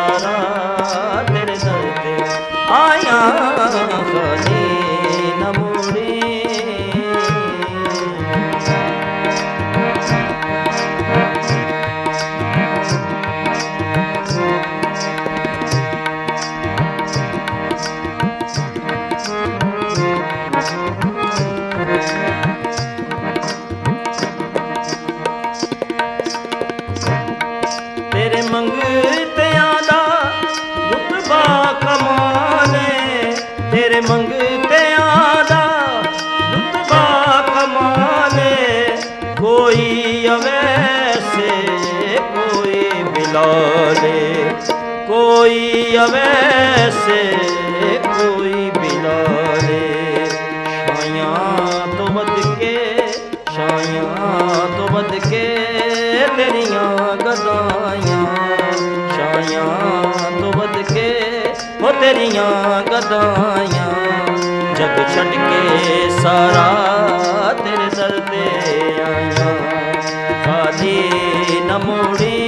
सारा तेरे दर ते आया खाली न मुड़ी। तेरे मंगतियां दा रुतबा कमाले, तेरे मंगतियां दा रुतबा कमाले, कोई अवैसे कोई बिलाले, कोई अवैसे कोई बिलाले। शायां तो बद के, शायां तो बद के तेरियां गदाइयां, शायां तो बद के हो तेरियां गदाइयां। जग छड़ के सारा तेरे दर ते आया, खाली न मुड़ी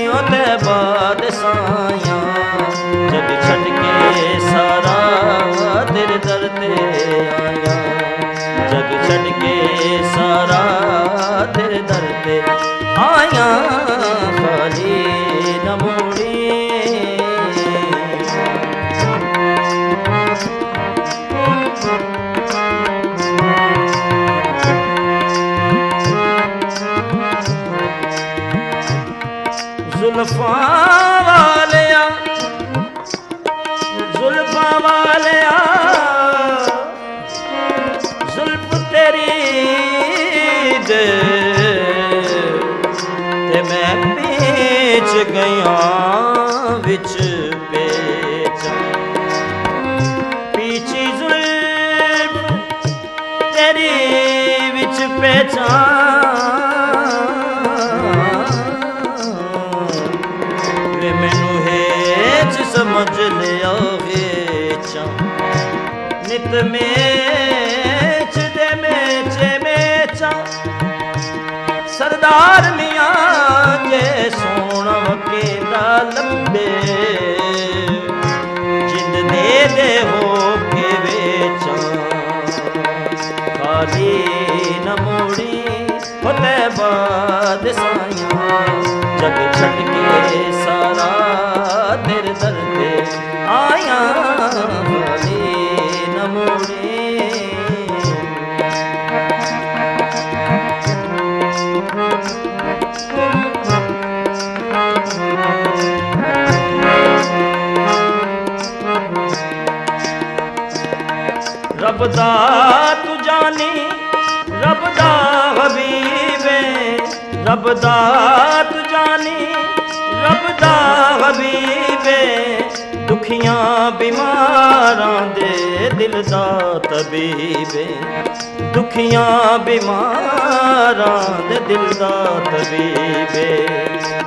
ओ ते बाद साया। जग छड़ के सारा तेरे दर ते आया, जग छड़ के सारा तेरे दर ते आया, खाली न मुड़ी। जुल्फां वालिया, जुल्फां वालिया, जुल्फ तेरी दे ते मैं पेच गया विच पेच। पीछी जुल्फ तेरी विच पेचा, वे मैनू हेच समझ लिया हेचा। नित मेच दे मेचे मेचा, सरदार मियां जे सोना केदा लंबे, जिंद दे हो के वेचा। खाली न मुड़ी होते बाद साया, जग छड़ के सारा तेरे दर ते आया, खाली न मुड़ी। रब दा तू जानी, रब दा हबीबे, रब दा तू जानी, रब दा हबीबे। दुखियां बीमारां दे दिल दा तबीबे, दुखियां बीमारां दे दिल दा तबीबे।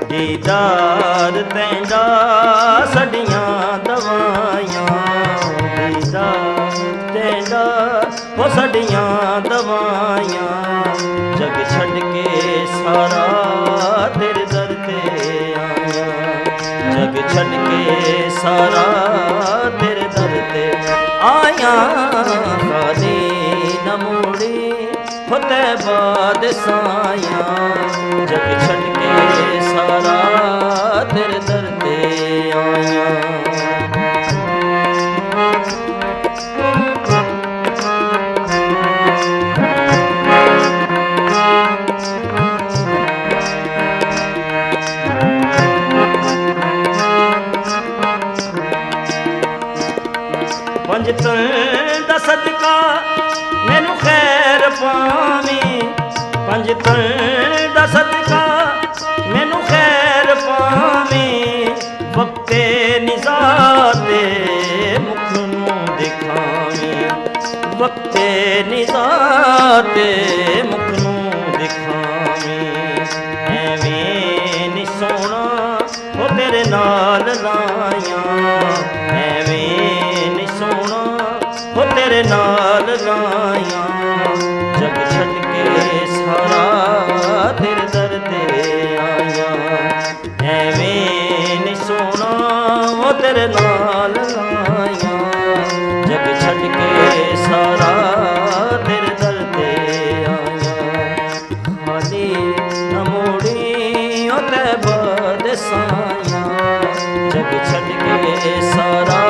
दीदार तैंदा सडियां दवाइयां, दीदार तैंदा हो सडियां दवाइयां। जग छड़ के सारा तेरे दर ते आया, जग छड़ के सारा तेरे दर ते आया, खाली न मुड़ी होते बाद साया। जग छड़ के सारा तेरे दर ते आया। पंज तन दा सदका मैनू खैर पावी, पंज तन दा सदका मैनू खैर पावी। वक्ते निज़ा दे मुख नू दिखावी, वक्ते निज़ा दे मुख नू दिखावी। एवें नी सोना हो तेरे नाल लाया, एवें नी सोना हो तेरे नाल लाया। जग छड़ के सारा तेरे दर ते आया, एवें नी सोना ਉਹ ਤੇਰੇ ਨਾਲ ਲਾਈਆਂ ਜਗ ਛੱਡ ਕੇ ਸਾਰਾ ਤੇਰੇ ਦਰ ਤੇ ਆਇਆ ਖਾਲੀ ਨਾ ਮੋੜੀ ਉਹ ਤੈ ਬਦਸਾਇਆ ਜਗ ਛੱਡ ਕੇ ਸਾਰਾ